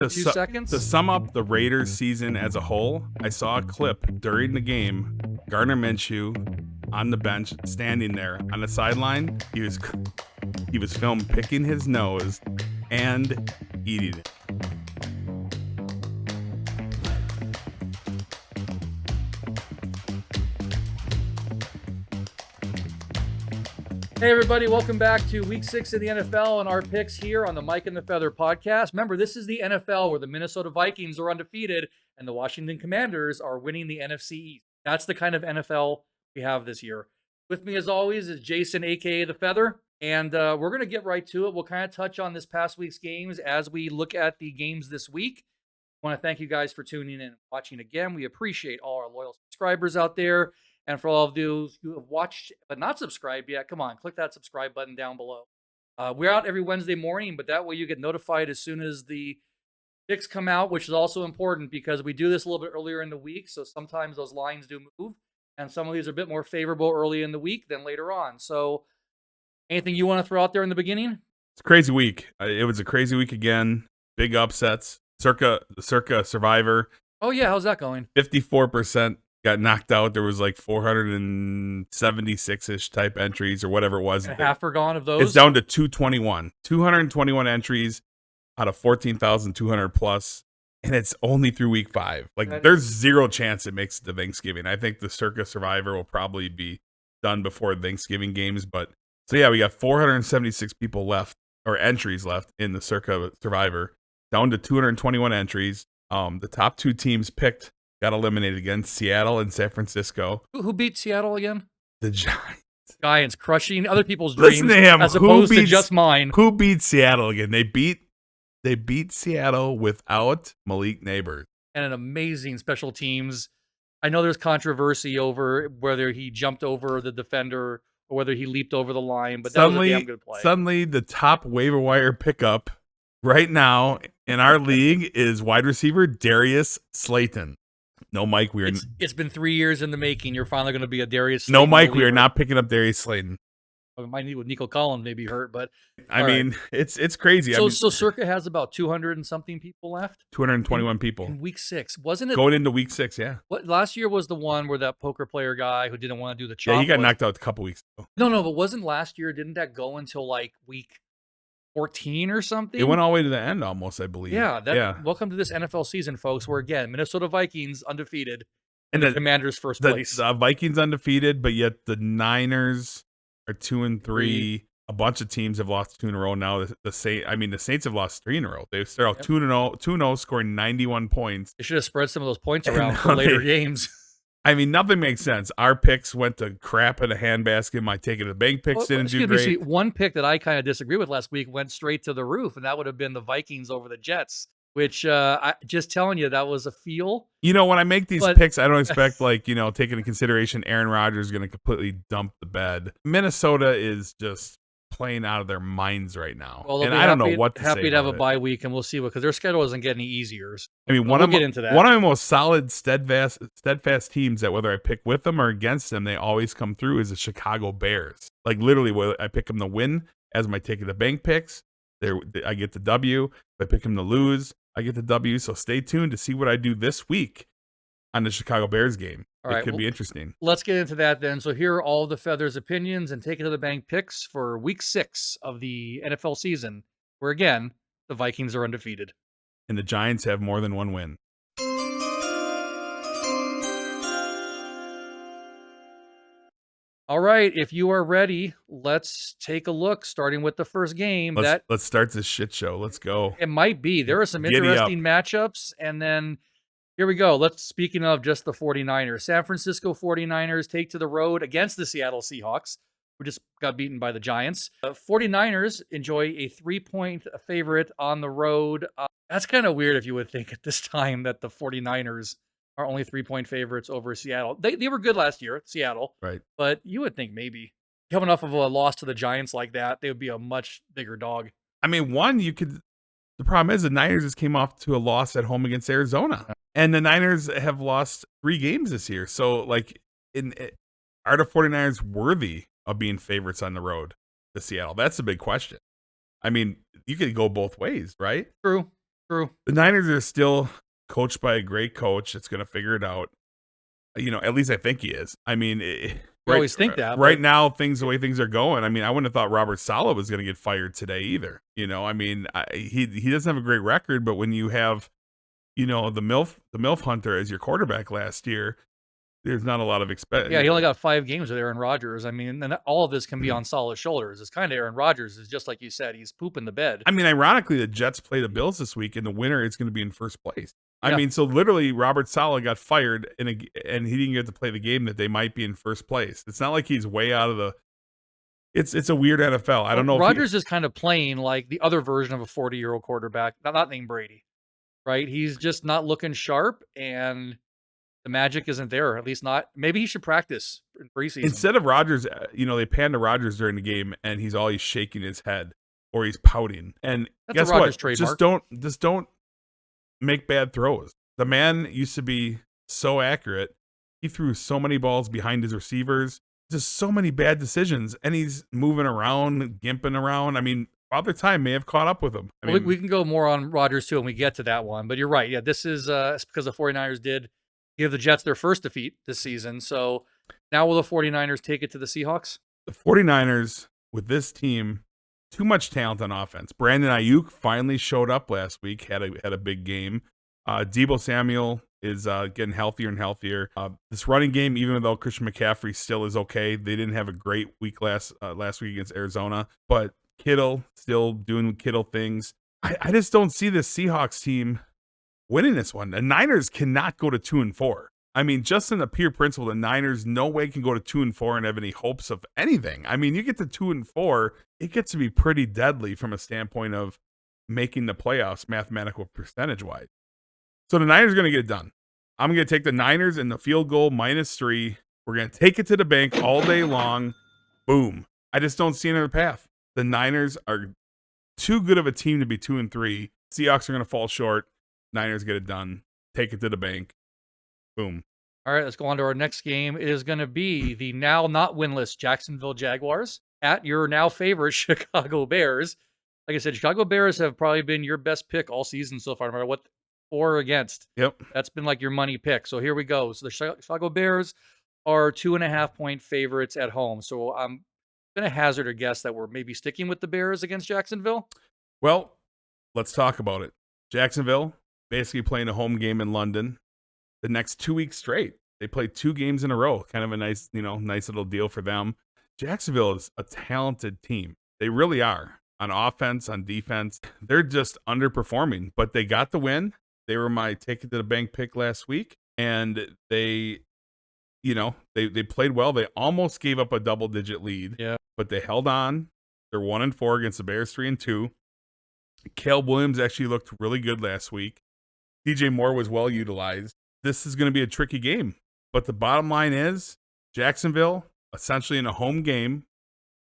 A few seconds. To sum up the Raiders season as a whole, I saw a clip during the game. Gardner Minshew on the bench, standing there on the sideline. He was filmed picking his nose and eating it. Hey everybody, welcome back to Week 6 of the NFL and our picks here on the Mike and the Feather podcast. Remember, this is the NFL where the Minnesota Vikings are undefeated and the Washington Commanders are winning the NFC East. That's the kind of NFL we have this year. With me as always is Jason, aka the Feather, and we're going to get right to it. We'll kind of touch on this past week's games as we look at the games this week. I want to thank you guys for tuning in and watching again. We appreciate all our loyal subscribers out there. And for all of those who have watched but not subscribed yet, come on, click that subscribe button down below. We're out every Wednesday morning, but that way you get notified as soon as the picks come out, which is also important because we do this a little bit earlier in the week. So sometimes those lines do move, and some of these are a bit more favorable early in the week than later on. So anything you want to throw out there in the beginning? It's a crazy week. It was a crazy week again. Big upsets. Circa Survivor. Oh, yeah. How's that going? 54%. Got knocked out. There was like 476-ish type entries or whatever it was. And half are gone of those? It's down to 221. 221 entries out of 14,200 plus. And it's only through week 5. Like, there's zero chance it makes it to Thanksgiving. I think the Circa Survivor will probably be done before Thanksgiving games. But so, yeah, we got 476 people left or entries left in the Circa Survivor, down to 221 entries. The top 2 teams picked got eliminated again, Seattle and San Francisco. Who beat Seattle again? The Giants. Giants crushing other people's dreams. Listen to him. As opposed to just mine. Who beat Seattle again? They beat Seattle without Malik Neighbors. And an amazing special teams. I know there's controversy over whether he jumped over the defender or whether he leaped over the line, but that was a damn good play. Suddenly, the top waiver wire pickup right now in our league is wide receiver Darius Slayton. No, Mike, It's been 3 years in the making. You're finally going to be a Darius Slayton. No, Mike, we are not picking up Darius Slayton. We might need with Nico Collins maybe hurt, but I mean, it's crazy. So Circa has about 200 and something people left. 221 people in week 6, wasn't it? Going into week 6, yeah. What last year was the one where that poker player guy who didn't want to do the chop? Yeah, he got knocked out a couple weeks ago. No, but wasn't last year? Didn't that go until like week 14 or something? It went all the way to the end almost, I believe. Yeah. Welcome to this NFL season, folks, where again, Minnesota Vikings undefeated and the Commanders first place. The Vikings undefeated, but yet the Niners are 2-3. A bunch of teams have lost 2 in a row now. The Saints have lost 3 in a row. They start out 2-0, scoring 91 points. They should have spread some of those points around for later games. I mean, nothing makes sense. Our picks went to crap in a handbasket. My Taking the Bank picks didn't do great. One pick that I kind of disagree with last week went straight to the roof, and that would have been the Vikings over the Jets, which I just telling you, that was a feel. You know, when I make these picks, I don't expect, taking into consideration Aaron Rodgers is going to completely dump the bed. Minnesota is just playing out of their minds right now. Well, and I don't know what to say. Happy to have a bye week, and we'll see because their schedule isn't getting any easier. I mean, one of my most solid, steadfast teams that whether I pick with them or against them, they always come through is the Chicago Bears. Like literally, whether I pick them to win as my Taking the Bank picks, I get the W. If I pick them to lose, I get the W. So stay tuned to see what I do this week on the Chicago Bears game. It could be interesting. Let's get into that then. So here are all the Feathers' opinions and Take It to the Bank picks for week 6 of the NFL season, where again, the Vikings are undefeated. And the Giants have more than one win. All right, if you are ready, let's take a look, starting with the first game. Let's start this shit show. Let's go. It might be. There are some interesting matchups, and then here we go. Speaking of just the 49ers, San Francisco 49ers take to the road against the Seattle Seahawks, who just got beaten by the Giants. 49ers enjoy a 3-point favorite on the road. That's kind of weird if you would think at this time that the 49ers are only 3-point favorites over Seattle. They were good last year, Seattle. Right. But you would think maybe coming off of a loss to the Giants like that, they would be a much bigger dog. I mean, the problem is the Niners just came off to a loss at home against Arizona. And the Niners have lost 3 games this year. So, are the 49ers worthy of being favorites on the road to Seattle? That's a big question. I mean, you could go both ways, right? True. True. The Niners are still coached by a great coach that's going to figure it out. At least I think he is. I mean, We always think that, right but now, the way things are going, I mean, I wouldn't have thought Robert Saleh was going to get fired today either. I mean, he doesn't have a great record, but when you have, the MILF Hunter as your quarterback last year, there's not a lot of expect. yeah, he only got 5 games with Aaron Rodgers. I mean, and all of this can be on Saleh's shoulders. It's kind of Aaron Rodgers is just like you said, he's pooping the bed. I mean, ironically, the Jets play the Bills this week, and the winner is going to be in first place. I Yeah. mean, so literally, Robert Saleh got fired, and he didn't get to play the game that they might be in first place. It's not like he's way out of the. It's a weird NFL. I don't know. Rodgers is kind of playing like the other version of a 40-year-old quarterback, not named Brady, right? He's just not looking sharp, and the magic isn't there. At least not. Maybe he should practice in preseason. Instead of Rodgers, they pan to Rodgers during the game, and he's always shaking his head or he's pouting. And That's guess a Rodgers what? trademark. Just don't make bad throws. The man used to be so accurate. He threw so many balls behind his receivers. Just so many bad decisions, and he's moving around, gimping around. I mean, Father Time may have caught up with him. We can go more on Rodgers too when we get to that one. But you're right. Yeah, this is it's because the 49ers did give the Jets their first defeat this season. So now will the 49ers take it to the Seahawks? The 49ers, with this team, too much talent on offense. Brandon Ayuk finally showed up last week, had a big game. Deebo Samuel is getting healthier and healthier. This running game, even though Christian McCaffrey still is okay, they didn't have a great week last week against Arizona, but Kittle still doing Kittle things. I just don't see this Seahawks team winning this one. The Niners cannot go to 2-4. I mean, just in the pure principle, the Niners no way can go to 2-4 and have any hopes of anything. I mean, you get to 2-4, it gets to be pretty deadly from a standpoint of making the playoffs mathematical percentage wise. So the Niners are going to get it done. I'm going to take the Niners in the field goal -3. We're going to take it to the bank all day long. Boom. I just don't see another path. The Niners are too good of a team to be 2-3. Seahawks are going to fall short. Niners get it done. Take it to the bank. Boom. All right, let's go on to our next game. It is going to be the now not winless Jacksonville Jaguars at your now favorite Chicago Bears. Like I said, Chicago Bears have probably been your best pick all season so far, no matter what for or against. Yep. That's been like your money pick. So here we go. So the Chicago Bears are 2.5-point favorites at home. So I'm going to hazard a guess that we're maybe sticking with the Bears against Jacksonville. Well, let's talk about it. Jacksonville basically playing a home game in London the next 2 weeks straight. They played 2 games in a row. Kind of a nice little deal for them. Jacksonville is a talented team. They really are. On offense, on defense, they're just underperforming, but they got the win. They were my take it to the bank pick last week, and they played well. They almost gave up a double-digit lead, but they held on. They're 1-4 against the Bears, 3-2. Caleb Williams actually looked really good last week. DJ Moore was well utilized. This is going to be a tricky game, but the bottom line is Jacksonville, essentially in a home game,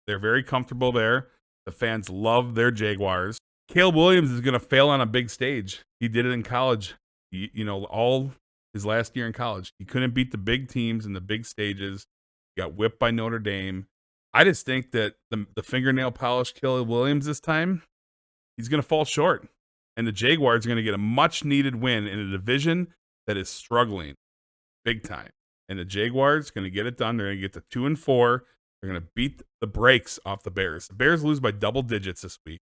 they're very comfortable there. The fans love their Jaguars. Caleb Williams is going to fail on a big stage. He did it in college, all his last year in college. He couldn't beat the big teams in the big stages. He got whipped by Notre Dame. I just think that the fingernail polished Caleb Williams this time, he's going to fall short. And the Jaguars are going to get a much-needed win in a division that is struggling big time. And the Jaguars are going to get it done. They're going to get to 2-4. They're going to beat the brakes off the Bears. The Bears lose by double digits this week.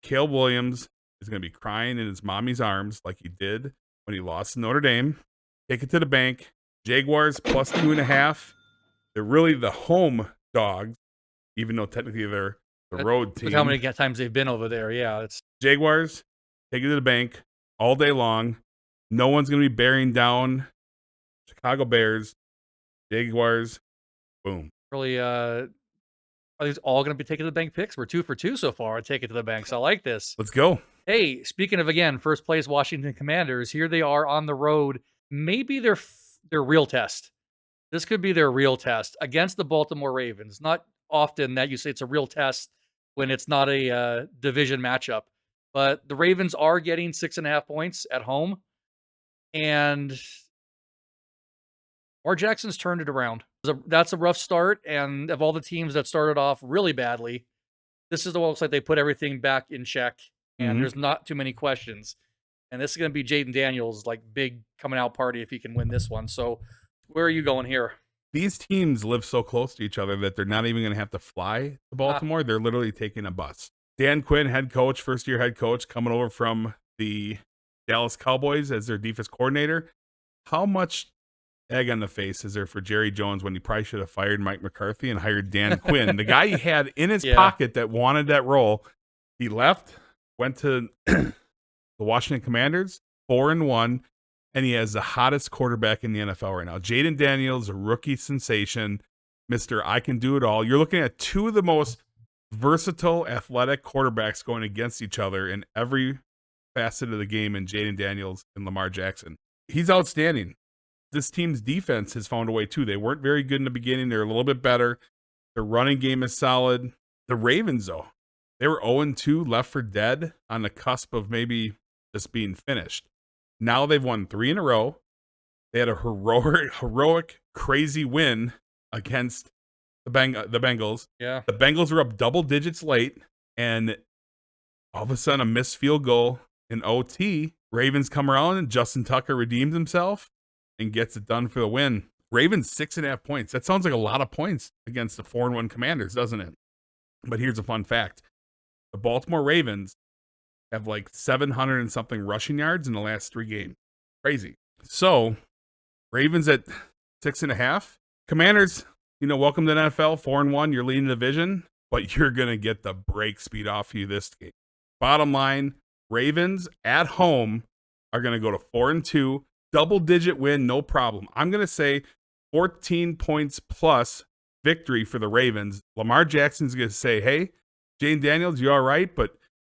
Caleb Williams is going to be crying in his mommy's arms like he did when he lost to Notre Dame. Take it to the bank. Jaguars plus 2.5. They're really the home dogs, even though technically they're the road team. Look how many times they've been over there. Yeah, it's Jaguars, take it to the bank all day long. No one's going to be bearing down Chicago Bears. Jaguars, boom. really are these all going to be taken to the bank picks? We're 2 for 2 so far. Take it to the bank. So I like this. Let's go. Hey, speaking of, again, first place Washington Commanders, here they are on the road. Maybe their real test. This could be their real test against the Baltimore Ravens. Not often that you say it's a real test when it's not a division matchup. But the Ravens are getting 6.5 points at home. And Lamar Jackson's turned it around. That's a rough start. And of all the teams that started off really badly, this is the one that looks like they put everything back in check. And there's not too many questions. And this is going to be Jaden Daniels' like big coming out party if he can win this one. So where are you going here? These teams live so close to each other that they're not even going to have to fly to Baltimore. They're literally taking a bus. Dan Quinn, head coach, first-year head coach, coming over from the Dallas Cowboys as their defense coordinator. How much egg on the face is there for Jerry Jones when he probably should have fired Mike McCarthy and hired Dan Quinn, the guy he had in his pocket that wanted that role? He left, went to the Washington Commanders, 4-1. And he has the hottest quarterback in the NFL right now. Jaden Daniels, a rookie sensation, Mr. I can do it all. You're looking at two of the most versatile, athletic quarterbacks going against each other in every facet of the game in Jaden Daniels and Lamar Jackson. He's outstanding. This team's defense has found a way, too. They weren't very good in the beginning. They're a little bit better. Their running game is solid. The Ravens, though, they were 0-2, left for dead, on the cusp of maybe just being finished. Now they've won 3 in a row. They had a heroic, crazy win against the Bengals. Yeah. The Bengals were up double digits late, and all of a sudden a missed field goal in OT. Ravens come around, and Justin Tucker redeems himself and gets it done for the win. Ravens 6.5 points. That sounds like a lot of points against the 4-1 Commanders, doesn't it? But here's a fun fact. The Baltimore Ravens have like 700 and something rushing yards in the last 3 games. Crazy. So, Ravens at 6.5. Commanders, welcome to the NFL, 4-1. You're leading the division, but you're going to get the break speed off you this game. Bottom line, Ravens at home are going to go to 4-2. Double-digit win, no problem. I'm going to say 14 points plus victory for the Ravens. Lamar Jackson's going to say, hey, Jaden Daniels, you all right? But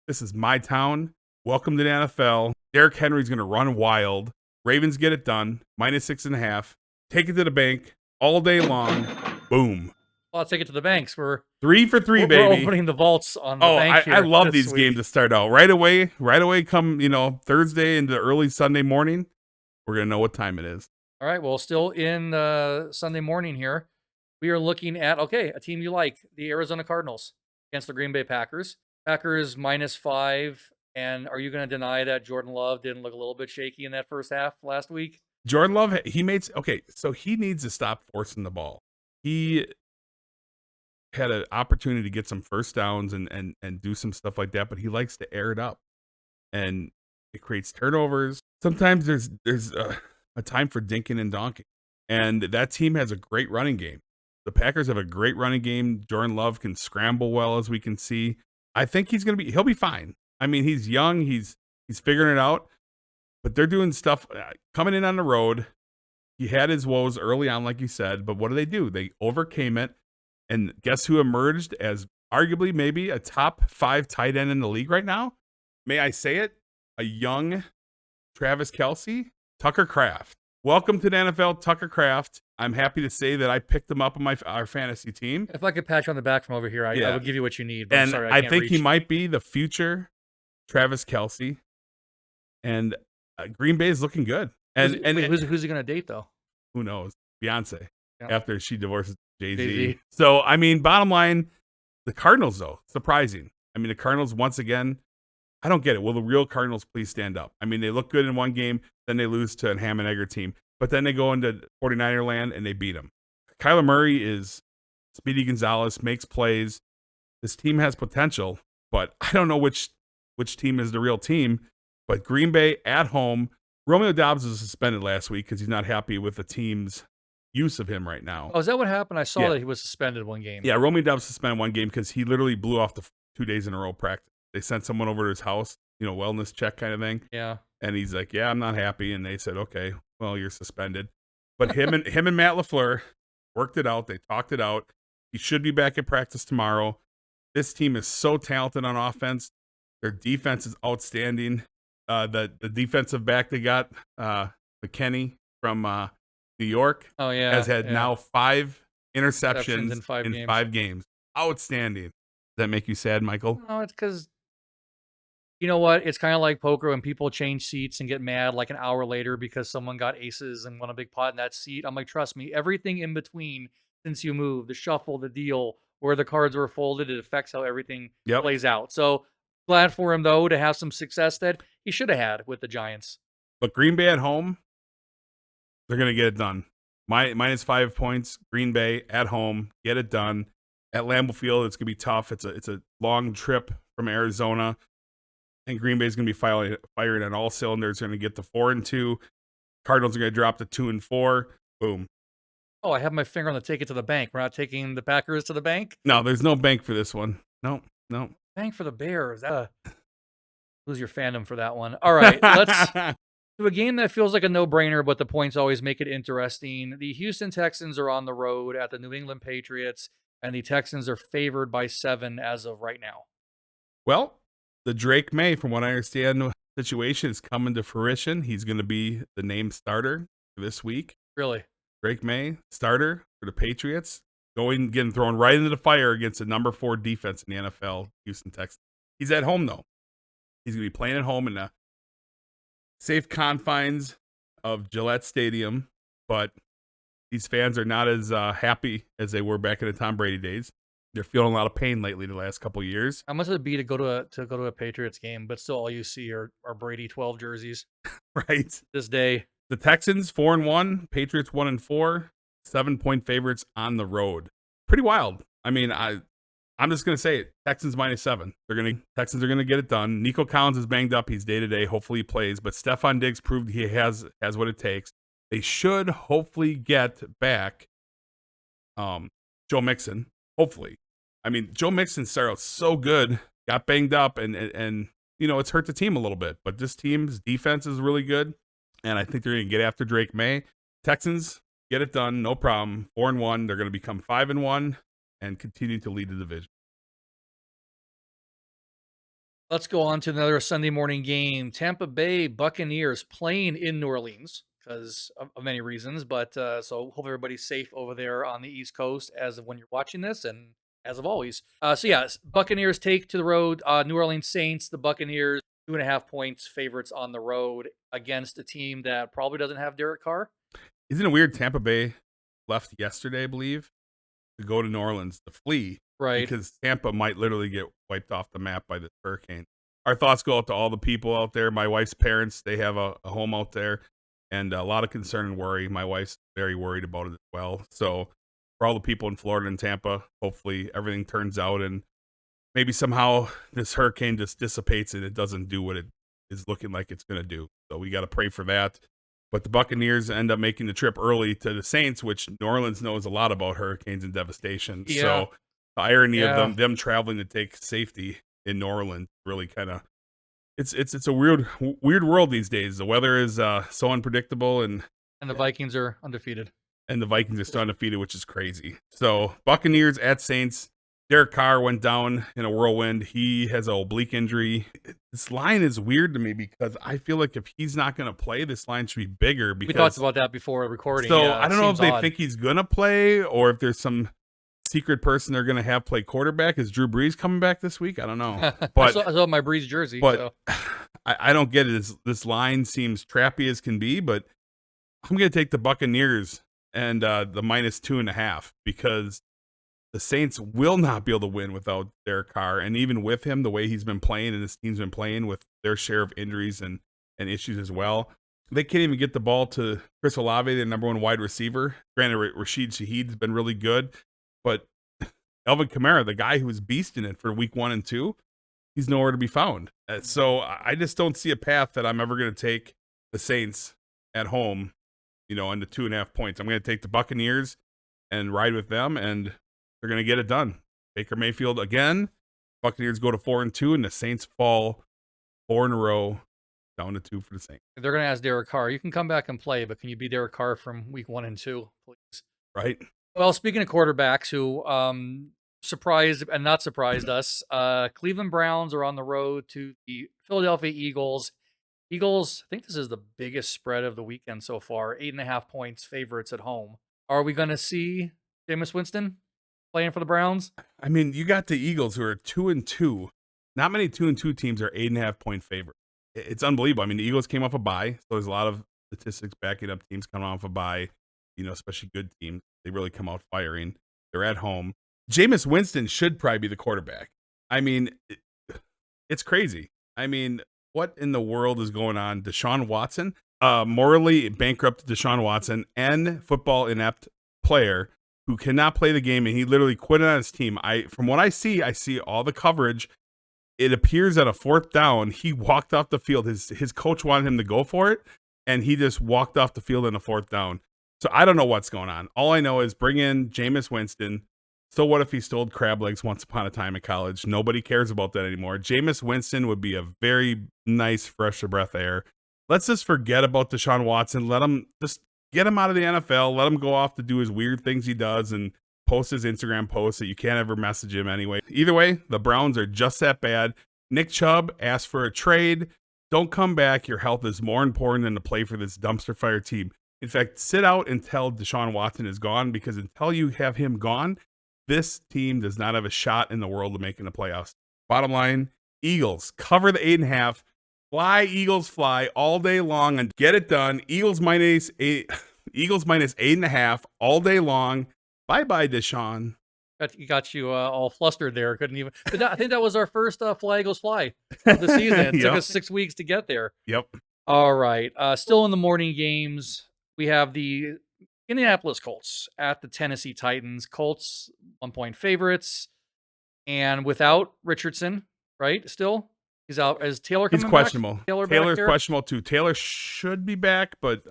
this is my town. Welcome to the NFL. Derrick Henry's going to run wild. Ravens get it done. -6.5. Take it to the bank all day long. Boom. Well, I'll take it to the banks. We're 3 for 3, baby. We're opening the vaults on the bank here. I love these week. games to start out. Right away, come, Thursday into early Sunday morning, we're going to know what time it is. All right. Well, still in Sunday morning here. We are looking at, a team you like, the Arizona Cardinals against the Green Bay Packers. Packers -5. And are you going to deny that Jordan Love didn't look a little bit shaky in that first half last week? Jordan Love, so he needs to stop forcing the ball. He had an opportunity to get some first downs and do some stuff like that, but he likes to air it up. And it creates turnovers. Sometimes there's a time for dinking and donking. And that team has a great running game. The Packers have a great running game. Jordan Love can scramble well, as we can see. I think he'll be fine. I mean, he's young. He's figuring it out. But they're doing stuff coming in on the road. He had his woes early on, like you said. But what do? They overcame it. And guess who emerged as arguably maybe a top 5 tight end in the league right now? May I say it? A young Travis Kelce, Tucker Kraft. Welcome to the NFL, Tucker Kraft. I'm happy to say that I picked him up on our fantasy team. If I could pat you on the back from over here, I would give you what you need. But And I'm sorry, I can't think reach. he might be the future Travis Kelce. And Green Bay is looking good. And who's he going to date, though? Who knows? Beyonce, after she divorces Jay-Z. Jay-Z. So, I mean, bottom line, the Cardinals, though, surprising. I mean, the Cardinals, once again, I don't get it. Will the real Cardinals please stand up? I mean, they look good in one game, then they lose to a Ham and Egger team. But then they go into 49er land and they beat them. Kyler Murray is Speedy Gonzalez, makes plays. This team has potential, but I don't know which team is the real team. But Green Bay at home, Romeo Doubs was suspended last week because he's not happy with the team's use of him right now. Oh, is that what happened? I saw that he was suspended one game. Yeah, Romeo Doubs suspended one game because he literally blew off the 2 days in a row practice. They sent someone over to his house, wellness check kind of thing. Yeah. And he's like, yeah, I'm not happy. And they said, okay, well, you're suspended. But him and Matt LaFleur worked it out. They talked it out. He should be back at practice tomorrow. This team is so talented on offense. Their defense is outstanding. The defensive back they got, McKinney from New York, has had now 5 interceptions in 5 games. Outstanding. Does that make you sad, Michael? No, it's because, you know what? It's kind of like poker when people change seats and get mad like an hour later because someone got aces and won a big pot in that seat. I'm like, trust me, everything in between since you moved, the shuffle, the deal, where the cards were folded, it affects how everything plays out. So glad for him, though, to have some success that he should have had with the Giants. But Green Bay at home, they're going to get it done. Minus 5 points. Green Bay at home, get it done. At Lambeau Field, it's going to be tough. It's a long trip from Arizona, and Green Bay is going to be firing on all cylinders. They're going to get to 4-2. Cardinals are going to drop to 2-4. Boom. Oh, I have my finger on the take it to the bank. We're not taking the Packers to the bank? No, there's no bank for this one. No. Bank for the Bears. Lose your fandom for that one. All right, let's to a game that feels like a no-brainer, but the points always make it interesting. The Houston Texans are on the road at the New England Patriots, and the Texans are favored by 7 as of right now. Well, the Drake May, from what I understand, situation is coming to fruition. He's going to be the named starter for this week. Really? Drake May, starter for the Patriots, getting thrown right into the fire against the number 4 defense in the NFL, Houston Texans. He's at home, though. He's going to be playing at home in the safe confines of Gillette Stadium, but these fans are not as happy as they were back in the Tom Brady days. They're feeling a lot of pain lately the last couple of years. How much would it be to go to a Patriots game, but still all you see are Brady 12 jerseys? Right. This day. The Texans 4-1, Patriots 1-4, 7-point favorites on the road. Pretty wild. I mean, I'm just gonna say it. Texans -7. Texans are gonna get it done. Nico Collins is banged up. He's day-to-day. Hopefully he plays. But Stephon Diggs proved he has what it takes. They should hopefully get back Joe Mixon. Hopefully. I mean, Joe Mixon started out so good, got banged up, and it's hurt the team a little bit. But this team's defense is really good, and I think they're going to get after Drake May. Texans, get it done, no problem. 4-1. They're going to become 5-1 and continue to lead the division. Let's go on to another Sunday morning game. Tampa Bay Buccaneers playing in New Orleans because of many reasons, but so hope everybody's safe over there on the East Coast as of when you're watching this, and as of always. Buccaneers take to the road. New Orleans Saints, the Buccaneers, 2.5 points favorites on the road against a team that probably doesn't have Derek Carr. Isn't it weird? Tampa Bay left yesterday, I believe, to go to New Orleans to flee. Right. Because Tampa might literally get wiped off the map by this hurricane. Our thoughts go out to all the people out there. My wife's parents, they have a home out there, and a lot of concern and worry. My wife's very worried about it as well. So for all the people in Florida and Tampa, hopefully everything turns out and maybe somehow this hurricane just dissipates and it doesn't do what it is looking like it's going to do. So we got to pray for that. But the Buccaneers end up making the trip early to the Saints, which New Orleans knows a lot about hurricanes and devastation. Yeah. So the irony of them traveling to take safety in New Orleans really kind of it's a weird world these days. The weather is so unpredictable, and the Vikings are undefeated. And the Vikings are still undefeated, which is crazy. So Buccaneers at Saints. Derek Carr went down in a whirlwind. He has an oblique injury. This line is weird to me because I feel like if he's not going to play, this line should be bigger. Because, we talked about that before recording. So I don't know if they think he's going to play or if there's some secret person they're going to have play quarterback. Is Drew Brees coming back this week? I don't know. But I saw my Brees jersey. But so. I don't get it. This line seems trappy as can be, but I'm going to take the Buccaneers and the -2.5 because the Saints will not be able to win without Derek Carr. And even with him, the way he's been playing and this team's been playing with their share of injuries and issues as well, they can't even get the ball to Chris Olave, their number 1 wide receiver. Granted, Rashid Shaheed's been really good, but Alvin Kamara, the guy who was beasting it for week 1 and 2, he's nowhere to be found. So I just don't see a path that I'm ever going to take the Saints at home, into 2.5 points. I'm going to take the Buccaneers and ride with them, and they're going to get it done. Baker Mayfield again. Buccaneers go to 4-2, and the Saints fall 4 in a row, down to 2 for the Saints. They're going to ask Derek Carr, you can come back and play, but can you be Derek Carr from week 1 and 2, please? Right. Well, speaking of quarterbacks who surprised and not surprised us, Cleveland Browns are on the road to the Philadelphia Eagles. Eagles, I think this is the biggest spread of the weekend so far, 8.5 points favorites at home. Are we going to see Jameis Winston playing for the Browns? I mean, you got the Eagles who are 2-2. Not many 2-2 teams are 8.5 point favorites. It's unbelievable. I mean, the Eagles came off a bye, so there's a lot of statistics backing up teams coming off a bye, especially good teams. They really come out firing. They're at home. Jameis Winston should probably be the quarterback. I mean, it's crazy. I mean, what in the world is going on? Deshaun Watson, morally bankrupt Deshaun Watson and football inept player who cannot play the game, and he literally quit on his team. From what I see all the coverage. It appears at a 4th down, he walked off the field. His coach wanted him to go for it, and he just walked off the field in a 4th down. So I don't know what's going on. All I know is bring in Jameis Winston. So what if he stole crab legs once upon a time in college? Nobody cares about that anymore. Jameis Winston would be a very nice fresh of breath air. Let's just forget about Deshaun Watson. Let him just get him out of the NFL. Let him go off to do his weird things he does and post his Instagram posts that you can't ever message him anyway. Either way, the Browns are just that bad. Nick Chubb asked for a trade. Don't come back. Your health is more important than to play for this dumpster fire team. In fact, sit out until Deshaun Watson is gone, because until you have him gone, this team does not have a shot in the world of making the playoffs. Bottom line, Eagles cover the 8.5. Fly, Eagles, fly all day long and get it done. Eagles minus 8.5 all day long. Bye-bye, Deshaun. Got you all flustered there. Couldn't even. But I think that was our first Fly Eagles Fly of the season. It took us 6 weeks to get there. Yep. All right. Still in the morning games, we have the Indianapolis Colts at the Tennessee Titans. Colts 1-point favorites, and without Richardson, right? Still, he's out. Is Taylor coming He's questionable. back? Taylor's questionable too. Taylor should be back, but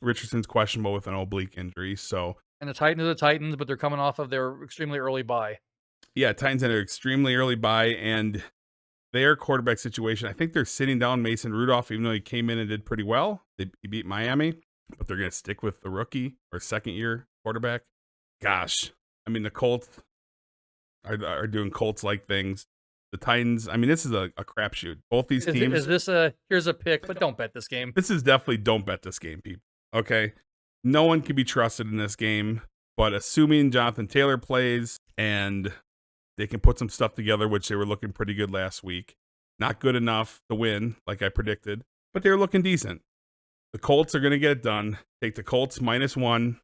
Richardson's questionable with an oblique injury. So. And the Titans are the Titans, but they're coming off of their extremely early bye. Yeah, Titans had an extremely early bye, and their quarterback situation, I think they're sitting down Mason Rudolph, even though he came in and did pretty well. He beat Miami, but they're going to stick with the rookie or second-year quarterback. Gosh, I mean, the Colts are doing Colts-like things. The Titans, I mean, this is a crapshoot. Both these teams. Is this here's a pick, but don't bet this game. This is definitely don't bet this game, people. Okay? No one can be trusted in this game, but assuming Jonathan Taylor plays and they can put some stuff together, which they were looking pretty good last week. Not good enough to win, like I predicted, but they were looking decent. The Colts are going to get it done. Take the Colts -1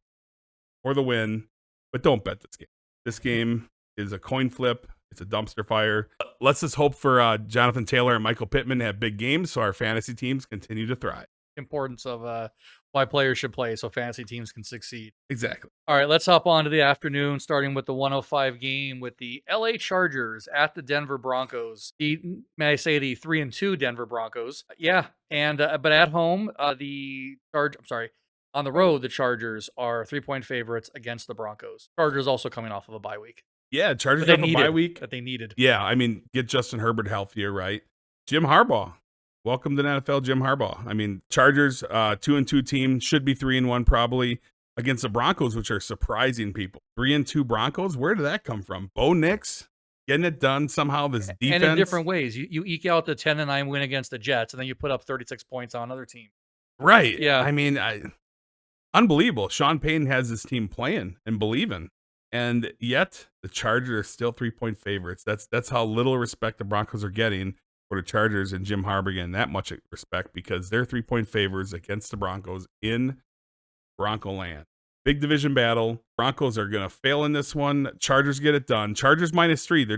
for the win, but don't bet this game. This game is a coin flip. It's a dumpster fire. Let's just hope for Jonathan Taylor and Michael Pittman to have big games so our fantasy teams continue to thrive. Importance of why players should play so fantasy teams can succeed. Exactly. All right, let's hop on to the afternoon, starting with the 105 game with the LA Chargers at the Denver Broncos. May I say the 3-2 Denver Broncos? Yeah, and but at home, on the road, the Chargers are 3-point favorites against the Broncos. Chargers also coming off of a bye week. Yeah, Chargers have a bye week that they needed. Yeah, I mean, get Justin Herbert healthier, right? Jim Harbaugh. Welcome to the NFL, Jim Harbaugh. I mean, Chargers, 2-2 team, should be 3-1 probably against the Broncos, which are surprising people. 3-2 Broncos, where did that come from? Bo Nix getting it done somehow. This defense, and in different ways. You eke out the 10-9 win against the Jets, and then you put up 36 points on another team. Right. Yeah. I mean, unbelievable. Sean Payton has this team playing and believing, and yet the Chargers are still 3-point favorites. That's how little respect the Broncos are getting. For the Chargers and Jim Harbaugh getting that much respect because they're 3-point favors against the Broncos in Bronco land. Big division battle. Broncos are going to fail in this one. Chargers get it done. Chargers -3. They're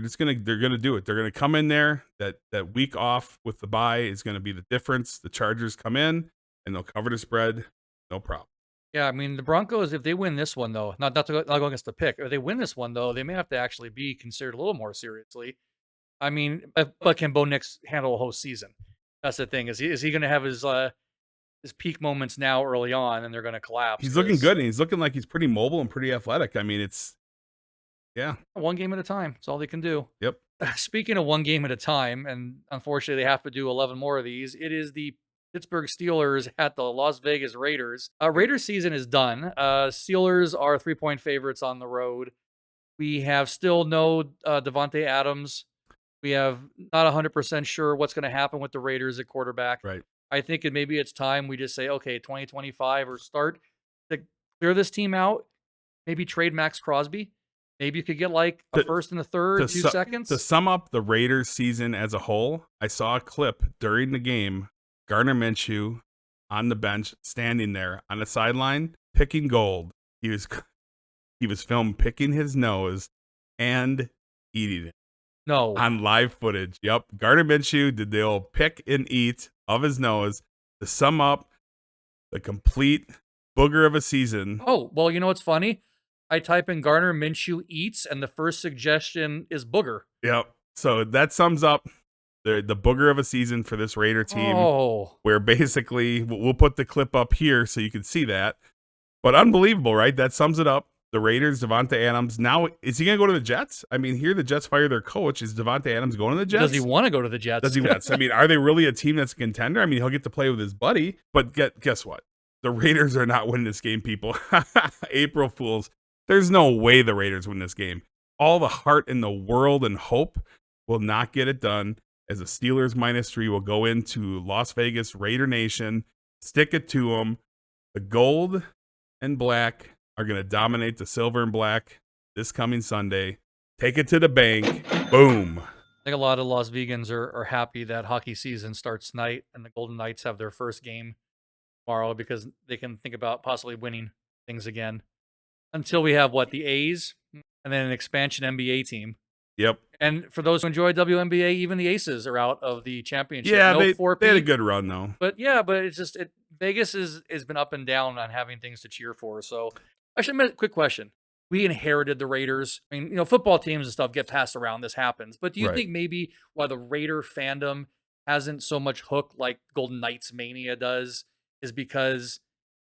going to do it. They're going to come in there. That week off with the bye is going to be the difference. The Chargers come in and they'll cover the spread. No problem. Yeah, I mean, the Broncos, if they win this one, though, not go against the pick, if they win this one, though, they may have to actually be considered a little more seriously. I mean, but can Bo Nix handle a whole season? That's the thing. Is he going to have his peak moments now early on, and they're going to collapse? He's looking good, and he's looking like he's pretty mobile and pretty athletic. I mean, yeah. One game at a time. That's all they can do. Yep. Speaking of one game at a time, and unfortunately they have to do 11 more of these, it is the Pittsburgh Steelers at the Las Vegas Raiders. Raiders season is done. Steelers are 3-point favorites on the road. We have still no Devontae Adams. We have not 100% sure what's going to happen with the Raiders at quarterback. Right. I think maybe it's time we just say, okay, 2025 or start to clear this team out. Maybe trade Max Crosby. Maybe you could get like a first and a third, 2 seconds. To sum up the Raiders season as a whole, I saw a clip during the game, Gardner Minshew on the bench, standing there on the sideline, picking gold. He was filmed picking his nose and eating it. No. on live footage. Yep. Gardner Minshew did the old pick and eat of his nose to sum up the complete booger of a season. Oh, well, you know what's funny? I type in Garner Minshew eats, and the first suggestion is booger. Yep. So that sums up the booger of a season for this Raider team, Oh, where basically we'll put the clip up here so you can see that. But unbelievable, right? That sums it up. The Raiders, Devontae Adams. Now, is he going to go to the Jets? I mean, here the Jets fire their coach. Is Devontae Adams going to the Jets? does he want to go to the Jets? Does he want? I mean, are they really a team that's a contender? I mean, he'll get to play with his buddy. But guess what? The Raiders are not winning this game, people. April Fools. There's no way the Raiders win this game. All the heart in the world and hope will not get it done, as the Steelers -3 will go into Las Vegas, Raider Nation, stick it to them. The gold and black are going to dominate the silver and black this coming Sunday. Take it to the bank. Boom. I think a lot of Las Vegans are happy that hockey season starts tonight and the Golden Knights have their first game tomorrow because they can think about possibly winning things again. Until we have, the A's and then an expansion NBA team. Yep. And for those who enjoy WNBA, even the Aces are out of the championship. Yeah, No they had a 4P. good run, though. But it's just Vegas has been up and down on having things to cheer for. So actually, quick question. We inherited the Raiders. I mean, football teams and stuff get passed around. This happens. But do you Right. think maybe why the Raider fandom hasn't so much hook like Golden Knights Mania does is because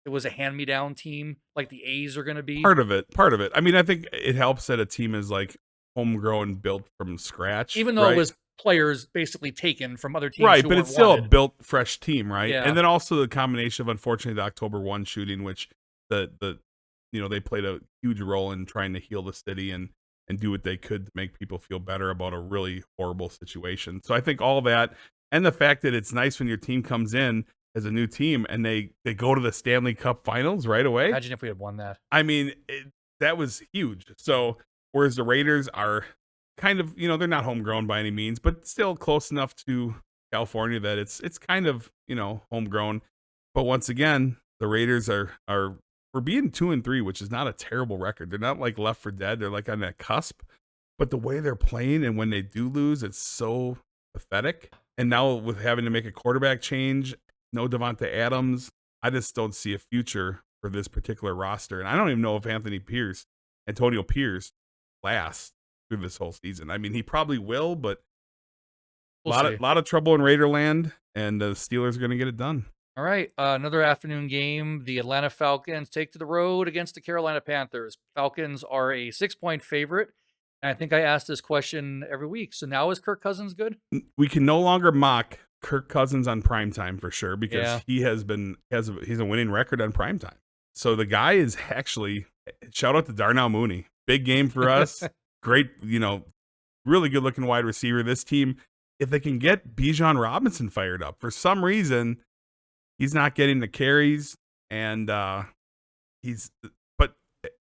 it was a hand-me-down team like the A's are going to be? Part of it. I mean, I think it helps that a team is like homegrown, built from scratch. Even though right? it was players basically taken from other teams. Right, who but weren't it's still a wanted. built, fresh team, right? Yeah. And then also the combination of, unfortunately, the October 1 shooting, which they played a huge role in trying to heal the city and do what they could to make people feel better about a really horrible situation. So I think all that, and the fact that it's nice when your team comes in as a new team and they go to the Stanley Cup Finals right away. Imagine if we had won that. I mean, that was huge. So whereas the Raiders are kind of, they're not homegrown by any means, but still close enough to California that it's kind of, homegrown. But once again, the Raiders are we're being 2-3, which is not a terrible record. They're not like left for dead. They're like on that cusp. But the way they're playing and when they do lose, it's so pathetic. And now with having to make a quarterback change, no Devontae Adams, I just don't see a future for this particular roster. And I don't even know if Antonio Pierce lasts through this whole season. I mean, he probably will, but a lot of trouble in Raiderland, and the Steelers are going to get it done. All right, another afternoon game. The Atlanta Falcons take to the road against the Carolina Panthers. Falcons are a 6-point favorite, and I think I ask this question every week. So now is Kirk Cousins good? We can no longer mock Kirk Cousins on primetime for sure because he's a winning record on primetime. So the guy is actually, shout out to Darnell Mooney. Big game for us. Great, really good looking wide receiver. This team, if they can get Bijan Robinson fired up, for some reason, he's not getting the carries, and but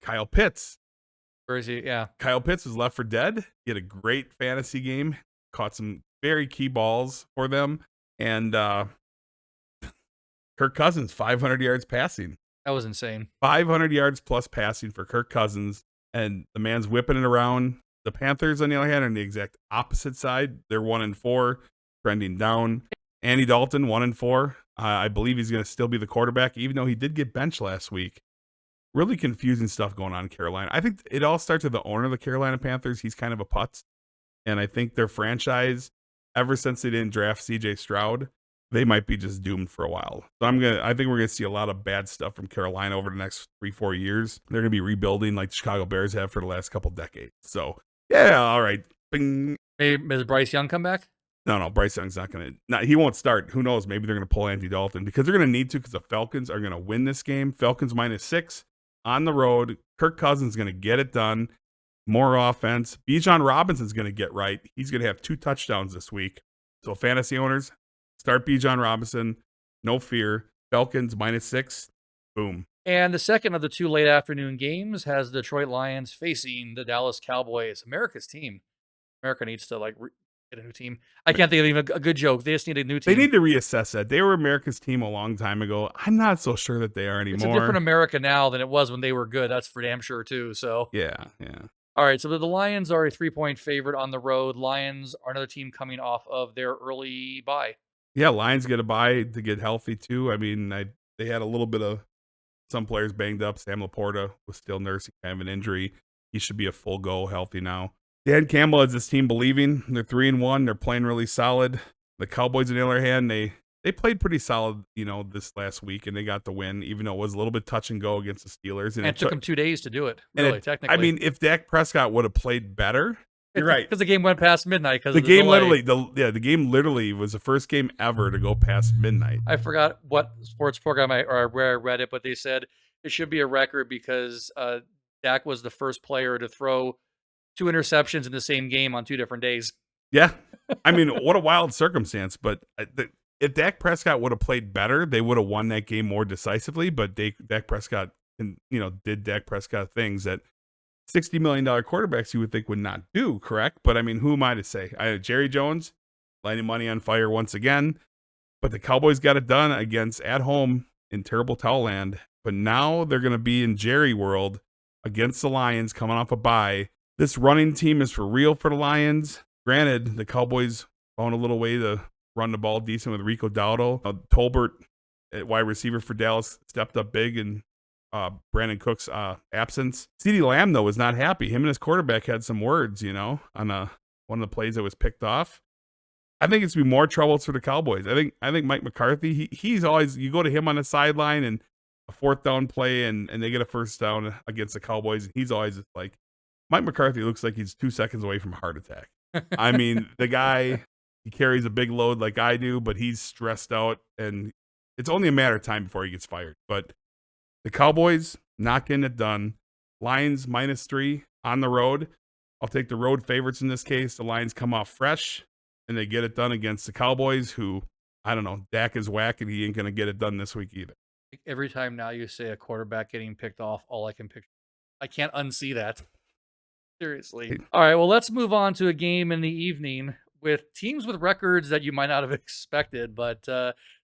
Kyle Pitts. Where is he? Yeah. Kyle Pitts was left for dead. He had a great fantasy game, caught some very key balls for them, and Kirk Cousins, 500 yards passing. That was insane. 500 yards plus passing for Kirk Cousins, and the man's whipping it around. The Panthers, on the other hand, are on the exact opposite side. They're 1-4, trending down. Andy Dalton, 1-4. I believe he's going to still be the quarterback, even though he did get benched last week. Really confusing stuff going on in Carolina. I think it all starts with the owner of the Carolina Panthers. He's kind of a putz. And I think their franchise, ever since they didn't draft CJ Stroud, they might be just doomed for a while. So I think we're going to see a lot of bad stuff from Carolina over the next 3-4 years. They're going to be rebuilding like the Chicago Bears have for the last couple decades. So, yeah, all right. Bing. Hey, does Bryce Young come back? No, Bryce Young's not going to. He won't start. Who knows? Maybe they're going to pull Andy Dalton because they're going to need to because the Falcons are going to win this game. Falcons -6 on the road. Kirk Cousins is going to get it done. More offense. Bijan Robinson's going to get right. He's going to have 2 touchdowns this week. So fantasy owners, start Bijan Robinson. No fear. Falcons -6. Boom. And the second of the 2 late afternoon games has the Detroit Lions facing the Dallas Cowboys. America's team. America needs to get a new team. I can't think of even a good joke. They just need a new team. They need to reassess that. They were America's team a long time ago. I'm not so sure that they are anymore. It's a different America now than it was when they were good. That's for damn sure too. So yeah. All right, so the Lions are a 3-point favorite on the road. Lions are another team coming off of their early bye. Yeah, Lions get a bye to get healthy too. I mean, they had a little bit of some players banged up. Sam Laporta was still nursing kind of an injury. He should be a full go healthy now. Dan Campbell has this team believing. They're 3-1. They're playing really solid. The Cowboys, on the other hand, they played pretty solid, this last week, and they got the win, even though it was a little bit touch and go against the Steelers. And it took them 2 days to do it, really, technically. I mean, if Dak Prescott would have played better, you're right. Because the game went past midnight because the of the game delay. the game literally was the first game ever to go past midnight. I forgot what sports program where I read it, but they said it should be a record because Dak was the first player to throw 2 interceptions in the same game on 2 different days. Yeah. I mean, what a wild circumstance. But if Dak Prescott would have played better, they would have won that game more decisively. But Dak Prescott, did Dak Prescott things that $60 million quarterbacks you would think would not do, correct? But I mean, who am I to say? Jerry Jones lighting money on fire once again. But the Cowboys got it done at home in terrible towel land. But now they're going to be in Jerry world against the Lions coming off a bye. This running team is for real for the Lions. Granted, the Cowboys found a little way to run the ball decent with Rico Dowdle. Tolbert, at wide receiver for Dallas, stepped up big in Brandon Cook's absence. CeeDee Lamb, though, was not happy. Him and his quarterback had some words, on one of the plays that was picked off. I think it's going to be more troubles for the Cowboys. I think Mike McCarthy, he's always, you go to him on the sideline and a 4th down play and they get a 1st down against the Cowboys. And he's always like, Mike McCarthy looks like he's 2 seconds away from a heart attack. I mean, the guy, he carries a big load like I do, but he's stressed out and it's only a matter of time before he gets fired. But the Cowboys not getting it done. Lions -3 on the road. I'll take the road favorites in this case. The Lions come off fresh and they get it done against the Cowboys, who, I don't know, Dak is whack and he ain't going to get it done this week either. Every time now you say a quarterback getting picked off, all I can picture, I can't unsee that. Seriously. All right, well, let's move on to a game in the evening with teams with records that you might not have expected. But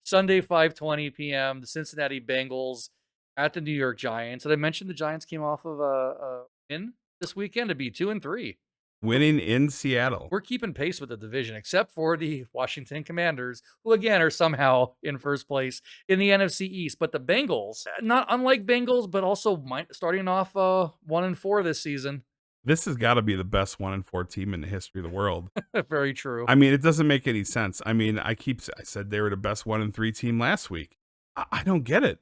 Sunday, 5:20 p.m., the Cincinnati Bengals at the New York Giants. And I mentioned the Giants came off of a win this weekend to be 2-3. Winning in Seattle. We're keeping pace with the division, except for the Washington Commanders, who again are somehow in first place in the NFC East. But the Bengals, not unlike Bengals, but also starting off 1-4 this season. This has got to be the best 1-4 team in the history of the world. Very true. I mean, it doesn't make any sense. I mean, I said they were the best 1-3 team last week. I don't get it.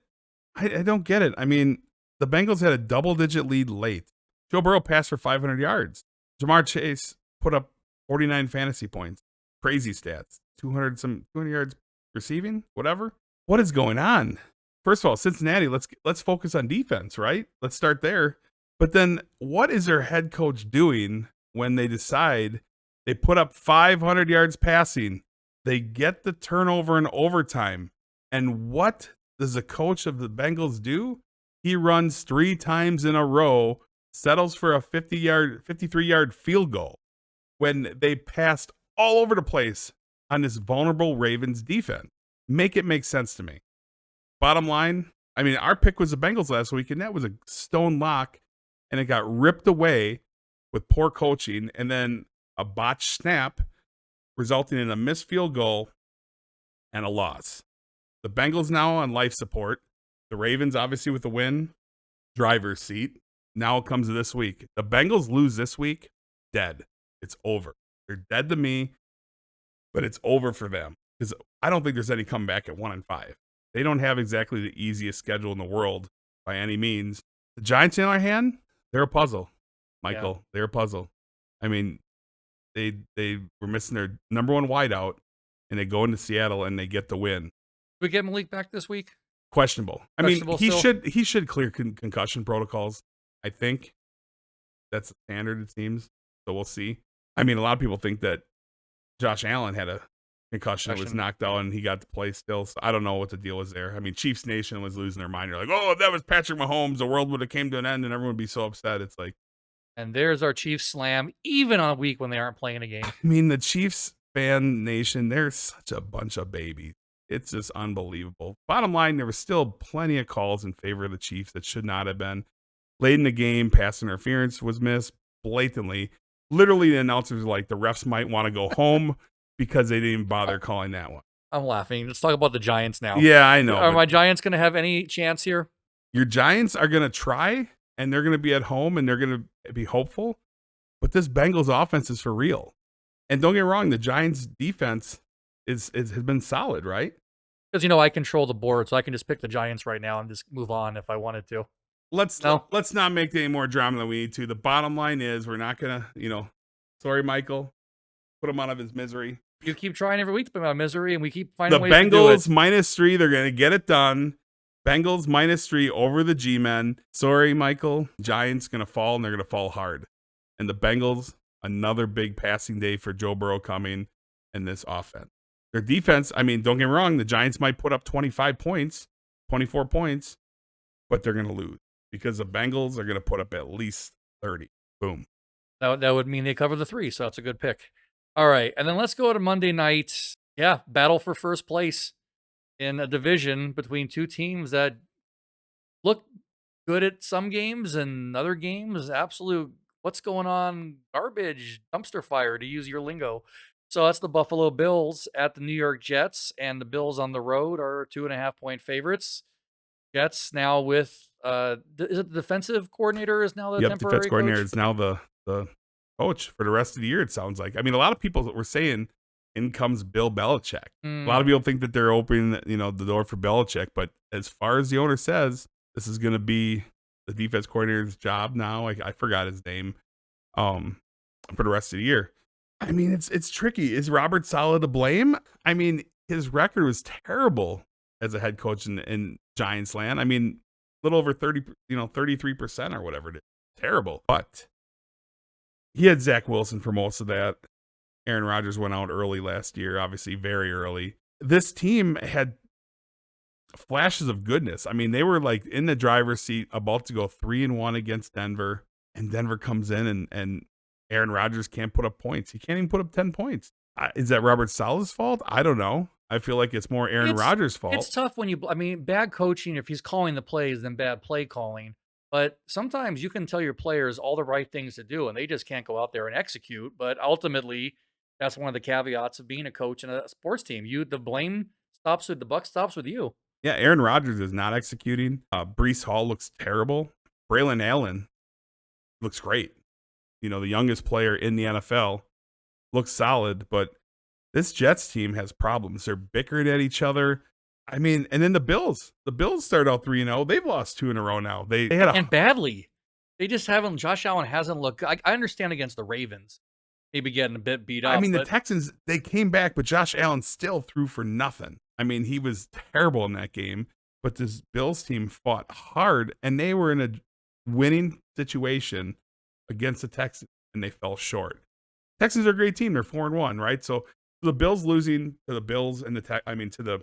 I don't get it. I mean, the Bengals had a double-digit lead late. Joe Burrow passed for 500 yards. Jamar Chase put up 49 fantasy points. Crazy stats. 200 yards receiving, whatever. What is going on? First of all, Cincinnati, let's focus on defense, right? Let's start there. But then what is their head coach doing when they decide they put up 500 yards passing? They get the turnover in overtime. And what does the coach of the Bengals do? He runs 3 times in a row, settles for a 53-yard field goal when they passed all over the place on this vulnerable Ravens defense. Make it make sense to me. Bottom line, I mean, our pick was the Bengals last week, and that was a stone lock, and it got ripped away with poor coaching and then a botched snap, resulting in a missed field goal and a loss. The Bengals now on life support. The Ravens, obviously, with the win, driver's seat. Now it comes to this week. The Bengals lose this week, dead. It's over. They're dead to me, but it's over for them because I don't think there's any comeback at 1-5. They don't have exactly the easiest schedule in the world by any means. The Giants, on the other hand, they're a puzzle, Michael. Yeah. They're a puzzle. I mean, they were missing their number one wideout, and they go into Seattle and they get the win. We get Malik back this week? Questionable. I mean, he should clear concussion protocols. I think that's the standard, it seems. So we'll see. I mean, a lot of people think that Josh Allen had a concussion that was knocked out and he got to play still. So I don't know what the deal was there. I mean, Chiefs Nation was losing their mind. They're like, oh, if that was Patrick Mahomes, the world would have came to an end and everyone would be so upset. It's like. And there's our Chiefs slam, even on a week when they aren't playing a game. I mean, the Chiefs fan nation, they're such a bunch of babies. It's just unbelievable. Bottom line, there was still plenty of calls in favor of the Chiefs that should not have been. Late in the game, pass interference was missed. blatantly. Literally, the announcers were like, the refs might want to go home because they didn't bother calling that one. I'm laughing. Let's talk about the Giants now. Yeah, I know. Are my Giants going to have any chance here? Your Giants are going to try, and they're going to be at home, and they're going to be hopeful. But this Bengals offense is for real. And don't get me wrong, the Giants defense has been solid, right? Because, I control the board, so I can just pick the Giants right now and just move on if I wanted to. Let's not make any more drama than we need to. The bottom line is we're not going to, sorry, Michael, put him out of his misery. You keep trying every week to put him out of misery, and we keep finding ways to do it. The Bengals -3, they're going to get it done. Bengals -3 over the G-Men. Sorry, Michael. Giants going to fall, and they're going to fall hard. And the Bengals, another big passing day for Joe Burrow coming in this offense. Their defense, don't get me wrong, the Giants might put up 25 points, 24 points, but they're going to lose because the Bengals are going to put up at least 30. Boom. That would mean they cover the 3, so that's a good pick. All right, and then let's go to Monday night. Yeah, battle for first place in a division between two teams that look good at some games and other games, absolute what's going on, garbage, dumpster fire, to use your lingo. So that's the Buffalo Bills at the New York Jets, and the Bills on the road are 2.5-point favorites. Jets now with, is it the defensive coordinator is now the temporary defense coordinator coach? is now the coach for the rest of the year, it sounds like. A lot of people were saying in comes Bill Belichick. A lot of people think that they're opening, the door for Belichick, but as far as the owner says, this is going to be the defense coordinator's job now. I forgot his name. For the rest of the year. It's tricky. Is Robert Saleh to blame? His record was terrible as a head coach in Giants land. A little over 30, 33% or whatever it is. Terrible. But he had Zach Wilson for most of that. Aaron Rodgers went out early last year, obviously very early. This team had flashes of goodness. They were like in the driver's seat, about to go 3-1 against Denver, and Denver comes in and Aaron Rodgers can't put up points. He can't even put up 10 points. Is that Robert Saleh's fault? I don't know. I feel like it's more Aaron Rodgers' fault. It's tough when bad coaching, if he's calling the plays, than bad play calling. But sometimes you can tell your players all the right things to do, and they just can't go out there and execute. But ultimately, that's one of the caveats of being a coach in a sports team. The blame stops with the buck stops with you. Yeah, Aaron Rodgers is not executing. Breece Hall looks terrible. Braylon Allen looks great. The youngest player in the NFL, looks solid, but this Jets team has problems. They're bickering at each other. And then the Bills started out 3-0. They've lost 2 in a row now. They had badly. They just haven't. Josh Allen hasn't looked. I understand against the Ravens, maybe getting a bit beat up. The Texans, they came back, but Josh Allen still threw for nothing. He was terrible in that game. But this Bills team fought hard, and they were in a winning situation against the Texans, and they fell short. Texans are a great team. They're 4-1, right? So the Bills losing to the Bills and to the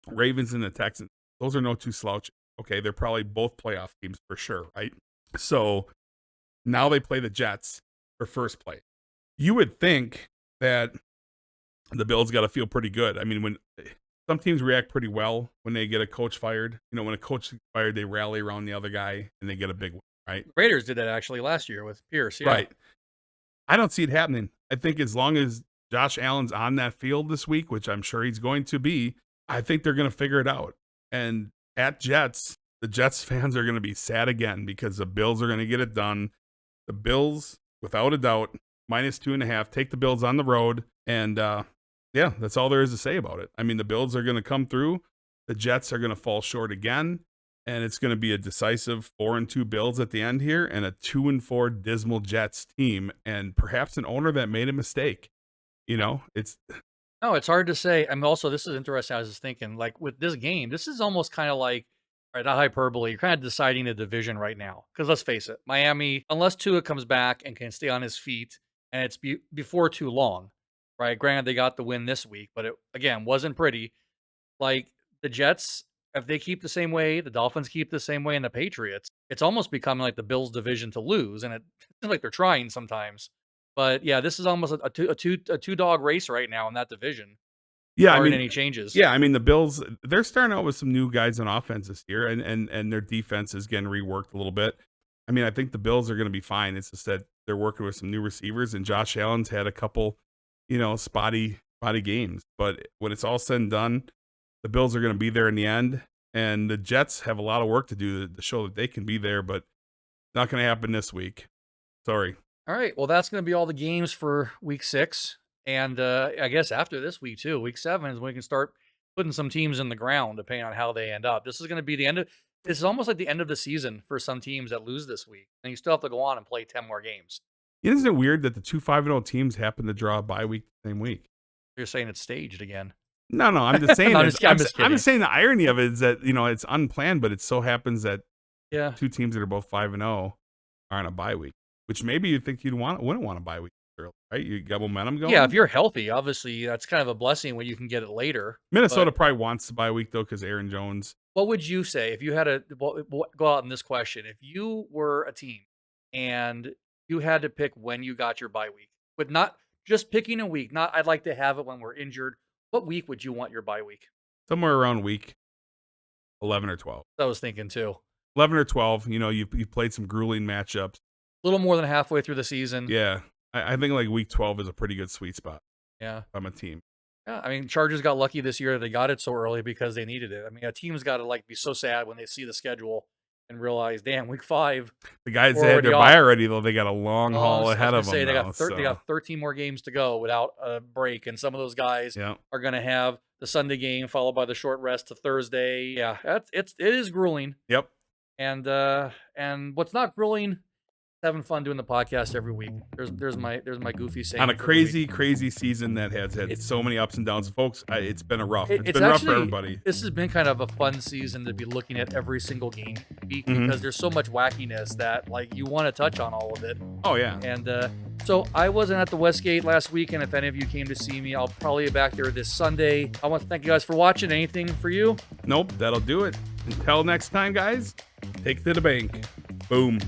Ravens and the Texans, those are no two slouches. Okay, they're probably both playoff teams for sure, right? So now they play the Jets for first place. You would think that the Bills got to feel pretty good. When some teams react pretty well when they get a coach fired. When a coach is fired, they rally around the other guy and they get a big win. Right. Raiders did that actually last year with Pierce. Yeah. Right. I don't see it happening. I think as long as Josh Allen's on that field this week, which I'm sure he's going to be, I think they're going to figure it out. And at Jets, the Jets fans are going to be sad again because the Bills are going to get it done. The Bills, without a doubt, -2.5, take the Bills on the road. And that's all there is to say about it. The Bills are going to come through. The Jets are going to fall short again. And it's going to be a decisive 4-2 Bills at the end here and a 2-4 dismal Jets team and perhaps an owner that made a mistake. It's hard to say. Also, this is interesting. I was just thinking, like with this game, this is almost kind of like, all right, not hyperbole. You're kind of deciding a division right now. Because let's face it, Miami, unless Tua comes back and can stay on his feet, and it's before too long, right? Granted, they got the win this week, but it, again, wasn't pretty. Like the Jets, if they keep the same way, the Dolphins keep the same way, and the Patriots, it's almost becoming like the Bills' division to lose, and it seems like they're trying sometimes. But yeah, this is almost a two-dog race right now in that division. Yeah, any changes. Yeah, the Bills, they're starting out with some new guys on offense this year, and their defense is getting reworked a little bit. I mean, I think the Bills are going to be fine. It's just that they're working with some new receivers, and Josh Allen's had a couple, spotty games. But when it's all said and done, the Bills are going to be there in the end, and the Jets have a lot of work to do to show that they can be there, but not going to happen this week. Sorry. All right. Well, that's going to be all the games for week 6. And I guess after this week, too, week 7 is when we can start putting some teams in the ground, depending on how they end up. This is going to be this is almost like the end of the season for some teams that lose this week. And you still have to go on and play 10 more games. Isn't it weird that the 2 5-0 teams happen to draw a bye week the same week? You're saying it's staged again. No, I'm just saying. No, I'm I'm just just saying the irony of it is that, it's unplanned, but it so happens that 2 teams that are both 5-0 are on a bye week, which maybe you think wouldn't want a bye week early, right? You got momentum going. Yeah, if you're healthy, obviously that's kind of a blessing when you can get it later. Minnesota probably wants the bye week though, because Aaron Jones. What would you say if you had to go out in this question? If you were a team and you had to pick when you got your bye week, but not just picking a week, not I'd like to have it when we're injured. What week would you want your bye week? Somewhere around week 11 or 12. I was thinking too. 11 or 12. You played some grueling matchups. A little more than halfway through the season. Yeah, I think like week 12 is a pretty good sweet spot. Yeah, if I'm a team. Yeah, I mean, Chargers got lucky this year that they got it so early because they needed it. I mean, a team's got to be so sad when they see the schedule and realize, damn, week 5. The guys that had their bye already, though, they got a long haul ahead of them. They got 13 more games to go without a break, and some of those guys are going to have the Sunday game followed by the short rest to Thursday. Yeah, it is grueling. Yep. And what's not grueling? Having fun doing the podcast every week. There's my goofy saying. On a crazy season that has had so many ups and downs, folks. It's been rough. It's been rough for everybody. This has been kind of a fun season to be looking at every single game because there's so much wackiness that you want to touch on all of it. Oh yeah. And so I wasn't at the Westgate last week, and if any of you came to see me, I'll probably be back there this Sunday. I want to thank you guys for watching. Anything for you? Nope, that'll do it. Until next time, guys. Take to the bank. Boom.